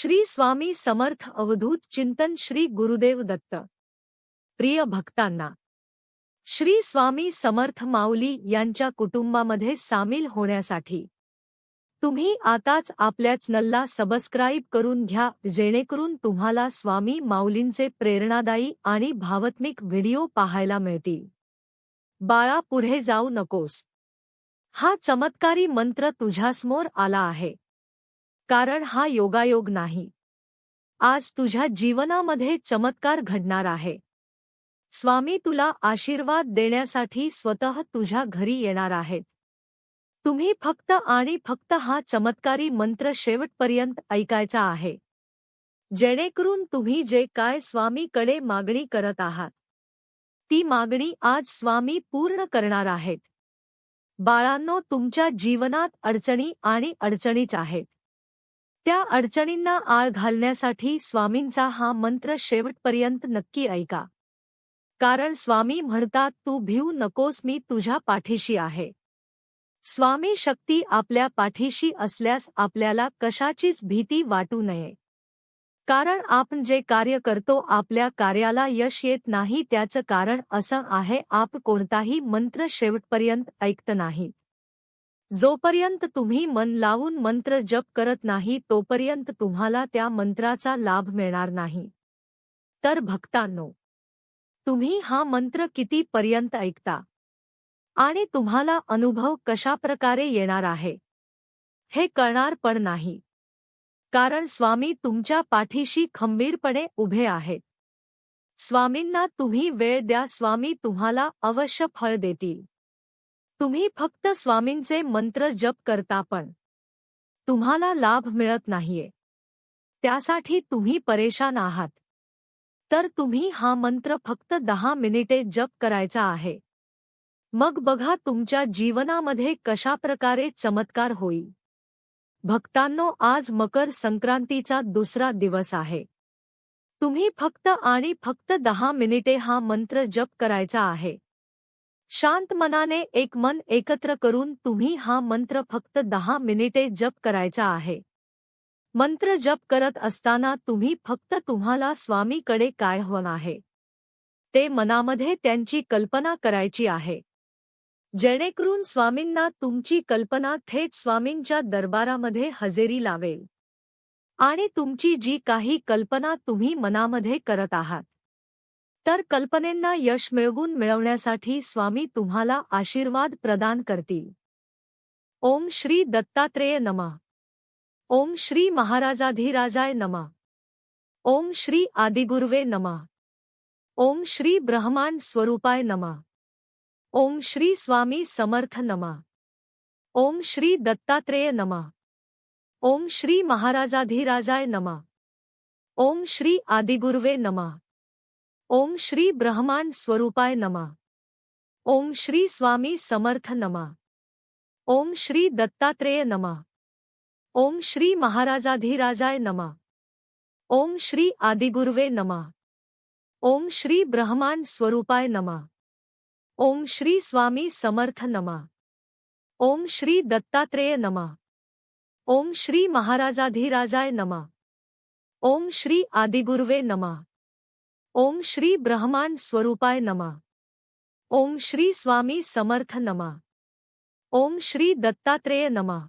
श्री स्वामी समर्थ अवधूत चिंतन श्री गुरुदेव दत्त। प्रिय भक्तांना, श्री स्वामी समर्थ माऊली यांच्या कुटुंबामध्ये सामील होण्यासाठी तुम्ही आताच आपल्या चॅनलला सबस्क्राइब करून घ्या, जेणेकरून तुम्हाला स्वामी माऊलींचे प्रेरणादायी आणि भावात्मक व्हिडिओ पाहायला मिळतील। बाळा, पुढे जाऊ नकोस। हा चमत्कारी मंत्र तुझ्यासमोर आला आहे, कारण हा योगायोग नाही। आज तुझ्या जीवनामध्ये चमत्कार घडणार आहे। स्वामी तुला आशीर्वाद देण्यासाठी स्वतः तुझ्या घरी येणार आहेत। तुम्ही फक्त आणि फक्त हा चमत्कारी मंत्र शेवटपर्यंत ऐकायचा आहे, जेणेकरून तुम्ही जे काय स्वामीकडे मागणी करत आहात ती मागणी आज स्वामी पूर्ण करणार आहेत। बाळांनो, तुमच्या जीवनात अडचणी आणि अडचणीच आहेत। त्या अडचणींना आळ घालण्यासाठी स्वामींचा हा मंत्र शेवटपर्यंत नक्की ऐका, कारण स्वामी म्हणतात, तू भिवू नकोस, मी तुझ्या पाठीशी आहे। स्वामी शक्ती आपल्या पाठीशी असल्यास आपल्याला कशाचीच भीती वाटू नये, कारण आपण जे कार्य करतो आपल्या कार्याला यश येत नाही, त्याचं कारण असं आहे, आपण कोणताही मंत्र शेवटपर्यंत ऐकत नाही। जोपर्यंत तुम्ही मन लावून मंत्र जप करत नाही तोपर्यंत तुम्हाला त्या मंत्राचा लाभ मिळणार नाही। तर भक्तांनो, तुम्ही हा मंत्र किती पर्यंत ऐकता आणि तुम्हाला अनुभव कशा प्रकारे येणार आहे हे कळणार पण नाही, कारण स्वामी तुमच्या पाठीशी खंबीरपणे उभे आहेत। स्वामींना तुम्ही वेळ द्या, स्वामी तुम्हाला अवश्य फळ देतील। तुम्ही फक्त स्वामींचे मंत्र जप करता पण तुम्हाला लाभ मिळत नाहीये, त्यासाठी तुम्ही परेशान आहात। तर तुम्ही हा मंत्र फक्त 10 मिनिटे जप करायचा आहे। मग बघा तुमच्या जीवनामध्ये कशा प्रकारे चमत्कार होईल। भक्तांनो, आज मकर संक्रांतीचा दुसरा दिवस आहे। तुम्ही फक्त आणि फक्त 10 मिनिटे हा मंत्र जप करायचा आहे। शांत मनाने एक मन एकत्र करून तुम्ही हा मंत्र फक्त 10 मिनिटे जप करायचा आहे। मंत्र जप करत असताना तुम्ही फक्त तुम्हाला स्वामीकडे काय हवं आहे ते मनामध्ये त्यांची कल्पना करायची आहे, जेणेकरून स्वामींना तुमची कल्पना थेट स्वामींच्या दरबारामध्ये हजेरी लावेल आणि तुमची जी काही कल्पना तुम्ही मनामध्ये करत आहात तर कल्पनेंना यश मिळवण्यासाठी स्वामी तुम्हाला आशीर्वाद प्रदान करतील। ओम श्री दत्तात्रेय नमः। ओम श्री महाराजाधिराजाय नमः। ओम श्री आदिगुरुवे नमः। ओम श्री ब्रह्मांड स्वरूपाय नमः। ओम श्री स्वामी समर्थ नमः। ओम श्री दत्तात्रेय नमः। ओम श्री महाराजाधिराजाय नमः। ओम श्री आदिगुरुवे नमः। ओम श्री ब्रह्मांड स्वरूपाय नमः। ओम श्री स्वामी समर्थ नमः। ओम श्री दत्तात्रेय नमः। ओम श्री महाराजाधिराजाय नमः। ओम श्री आदिगुरुवे नमः। ओम श्री ब्रह्मांड स्वरूपाय नमः। ओम श्री स्वामी समर्थ नमः। ओम श्री दत्तात्रेय नमः। ओम श्री महाराजाधिराजाय नमः। ओम श्री आदिगुरुवे नमः। ओम श्री ब्रह्मांड स्वरूपाय नमः। ओम श्री स्वामी समर्थ नमः। ओम श्री दत्तात्रेय नमः।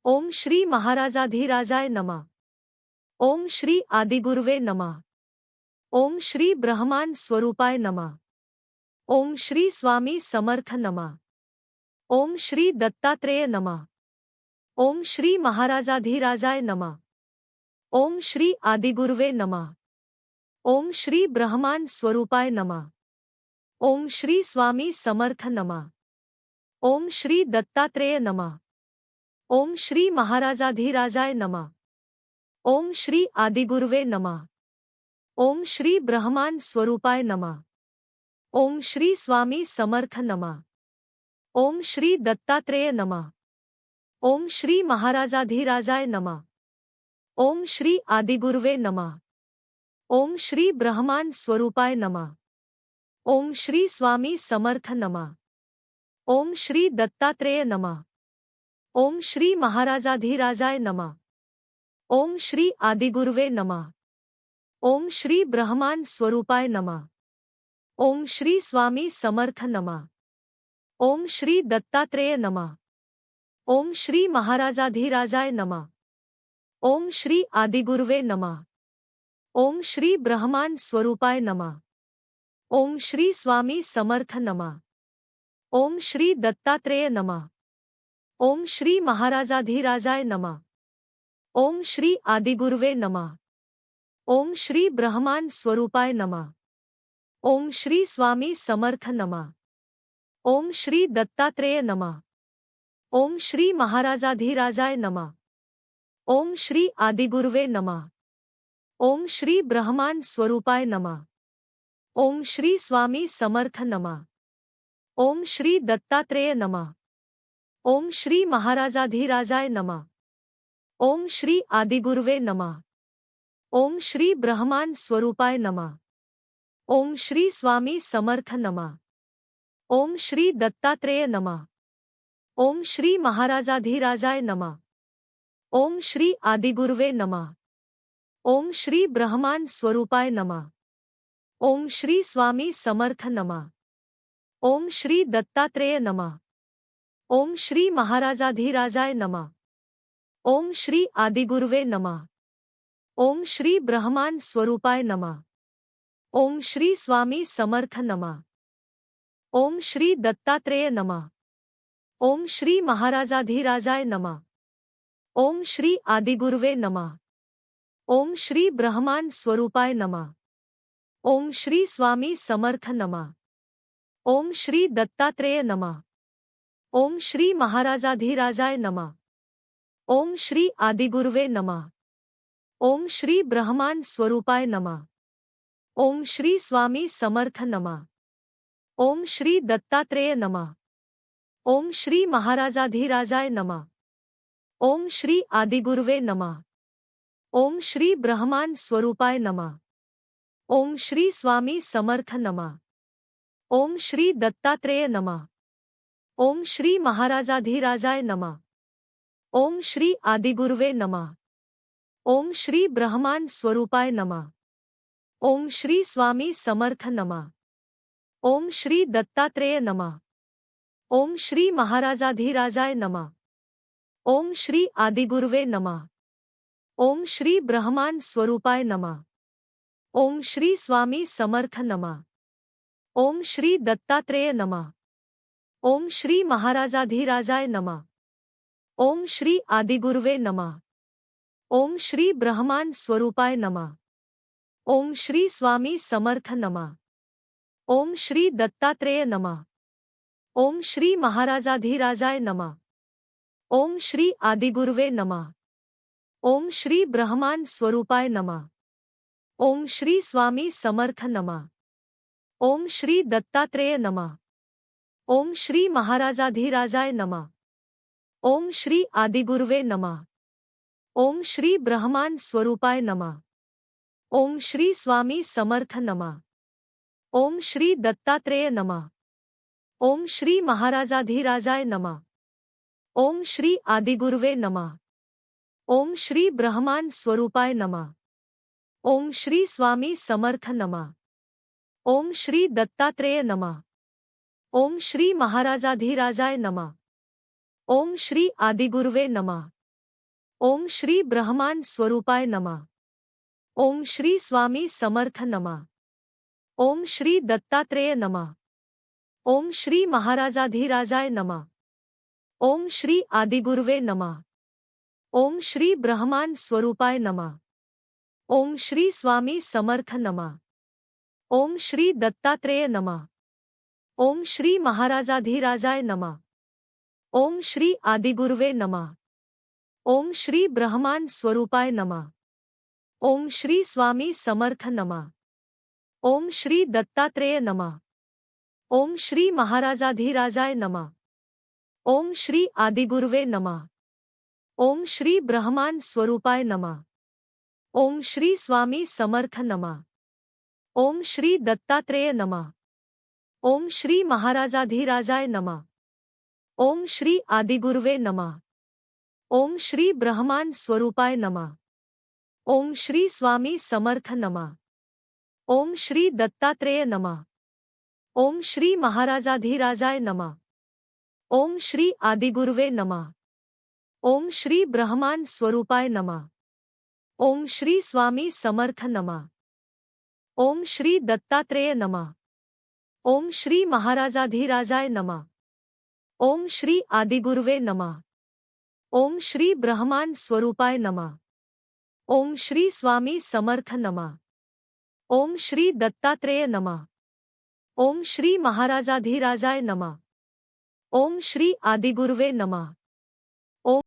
ओम श्री महाराजाधिराजाय नमः। ओम श्री आदिगुरुवे नमः। ओम श्री ब्रह्मांड स्वरूपाय नमः। ओम श्री स्वामी समर्थ नमः। ओम श्री दत्तात्रेय नमः। ओम श्री महाराजाधिराजाय नमः। ओम श्री आदिगुरुवे नमः। ओम श्री ब्रह्मांड स्वरूपाय नमः। ओम श्री स्वामी समर्थ नमः। ओम श्री दत्तात्रेय नमः। ओम श्री महाराजाधिराजाय नमः। ओम श्री आदिगुरुवे नमः। ओम श्री ब्रह्मांड स्वरूपाय नमः। ओम श्री स्वामी समर्थ नमः। ओम श्री दत्तात्रेय नमः। ओम श्री महाराजाधिराजाय नमः। ओम श्री आदिगुरुवे नमः। ओम श्री ब्रह्मांड स्वरूपाय नमः। ओम श्री स्वामी समर्थ नमः। ओम श्री दत्तात्रेय नमः। ओम श्री महाराजाधिराजाय नमः। ओम श्री आदिगुरुवे नमः। ओम श्री ब्रह्मांड स्वरूपाय नमः। ओम श्री स्वामी समर्थ नमः। ओम श्री दत्तात्रेय नमः। ओम श्री महाराजाधिराजाय नमः। ओम श्री आदिगुरुवे नमः। ओम श्री ब्रह्मांड स्वरूपाय नमः। ओम श्री स्वामी समर्थ नमः। ओम श्री दत्तात्रेय नमः। ओम श्री महाराजाधिराजाय नमः। ओम श्री आदिगुरुवे नमः। ओम श्री ब्रह्मांड स्वरूपाय नमः। ओम श्री स्वामी समर्थ नमः। ओम श्री दत्तात्रेय नमः। ओम श्री महाराजाधिराजाय नमः। ओम श्री आदिगुरुवे नमः। ओम श्री ब्रह्मांड स्वरूपाय नमः। ओम श्री स्वामी समर्थ नमः। ओम श्री दत्तात्रेय नमः। ओम श्री महाराजाधिराजाय नमः। ओम श्री आदिगुरुवे नमः। ओम श्री ब्रह्मांड स्वरूपाय नमः। ओम श्री स्वामी समर्थ नमः। ओम श्री दत्तात्रेय नमः। ओम श्री महाराजाधिराजाय नमः। ओम श्री आदिगुरुवे नमः। ओम श्री ब्रह्मांड स्वरूपाय नमः। ओम श्री स्वामी समर्थ नमः। ओम श्री दत्तात्रेय नमः। ओम श्री महाराजाधिराजाय नमः। ओम श्री आदिगुरुवे नमः। ओम श्री ब्रह्मांड स्वरूपाय नमः। ओम श्री स्वामी समर्थ नमः। ओम श्री दत्तात्रेय नमः। ओम श्री महाराजाधिराजाय नमः। ओम श्री आदिगुरुवे नमः। ओम श्री ब्रह्मांड स्वरूपाय नमः। ओम श्री स्वामी समर्थ नमः। ओम श्री दत्तात्रेय नमः। ओम श्री महाराजाधिराजाय नमः। ओम श्री आदिगुरुवे नमः। ओम श्री ब्रह्मांड स्वरूपाय नमः। ओम श्री स्वामी समर्थ नमः। ओम श्री दत्तात्रेय नमः। ओम श्री महाराजाधिराजाय नमः। ओम श्री आदिगुरुवे नमः। ओम श्री ब्रह्मांड स्वरूपाय नमः। ओम श्री स्वामी समर्थ नमः। ओम श्री दत्तात्रेय नमः। ओम श्री महाराजाधिराजाय नमः। ओम श्री आदिगुरुवे नमः। ओम श्री ब्रह्मांड स्वरूपाय नमः। ओम श्री स्वामी समर्थ नमः। ओम श्री दत्तात्रेय नमः। ओम श्री महाराजाधिराजाय नमः। ओम श्री आदिगुरुवे नमः। ओम श्री ब्रह्मांड स्वरूपाय नमः। ओम श्री स्वामी समर्थ नमः। ओम श्री दत्तात्रेय नमः। ओम श्री महाराजाधिराजाय नमः। ओम श्री आदिगुरुवे नमः। ओम श्री ब्रह्मांड स्वरूपाय नमः। ओम श्री स्वामी समर्थ नमः। ओम श्री दत्तात्रेय नमः। ओम श्री महाराजाधिराजाय नमः। ओम श्री आदिगुरुवे नमः। ओम श्री ब्रह्मांड स्वरूपाय नमः। ओम श्री स्वामी समर्थ नमः। ओम श्री दत्तात्रेय नमः। ओम श्री महाराजाधिराजाय नमः। ओम श्री आदिगुरुवे नमः। ओम श्री ब्रह्मांड स्वरूपाय नमः। ओम श्री स्वामी समर्थ नमः। ओम श्री दत्तात्रेय नमः। ओम श्री महाराजाधिराजाय नमः। ओम श्री आदिगुरुवे नमः। ओम श्री ब्रह्मांड स्वरूपाय नमः। ओम श्री स्वामी समर्थ नमः। ओम श्री दत्तात्रेय नमः। ओम श्री महाराजाधिराजाय नमः। ओम श्री आदिगुरुवे नमः। ओम श्री ब्रह्मांड स्वरूपाय नमः। ओम श्री स्वामी समर्थ नमः। ओम श्री दत्तात्रेय नमः। ओम श्री महाराजाधिराजाय नमः। ओम श्री आदिगुरुवे नमः। ओम श्री ब्रह्मांड स्वरूपाय नमः। ओम श्री स्वामी समर्थ नमः। ओम श्री दत्तात्रेय नमः। ओम श्री महाराजाधिराजाय नमः। ओम श्री आदिगुरुवे नमः। ओम श्री ब्रह्मांड स्वरूपाय नमः। ओम श्री स्वामी समर्थ नमः। ओम श्री दत्तात्रेय नमः। ओम श्री महाराजाधिराजाय नमः। ओम श्री आदिगुरुवे नमः। ओम श्री ब्रह्मांड स्वरूपाय नमः। ओम श्री स्वामी समर्थ नमः। ओम श्री दत्तात्रेय नमः। ओम श्री महाराजाधिराजाय नमः। ओम श्री आदिगुरुवे नमः। ओम श्री ब्रह्मांड स्वरूपाय नमः। ओम श्री स्वामी समर्थ नमः। ओम श्री दत्तात्रेय नमः। ओम श्री महाराजाधिराजाय नमः। ओम श्री आदिगुरुवे नमः। ओम श्री ब्रह्मांड स्वरूपाय नमः। ओम श्री स्वामी समर्थ नमः। ओम श्री दत्तात्रेय नमः। ओम श्री महाराजाधिराजाय नमः। ओम श्री आदिगुरुवे नमः। ओम श्री ब्रह्मांड स्वरूपाय नमः। ओम श्री स्वामी समर्थ नमः। ओम श्री दत्तात्रेय नमः। ओम श्री महाराजाधिराजाय नमः। ओम श्री आदिगुरुवे नमः।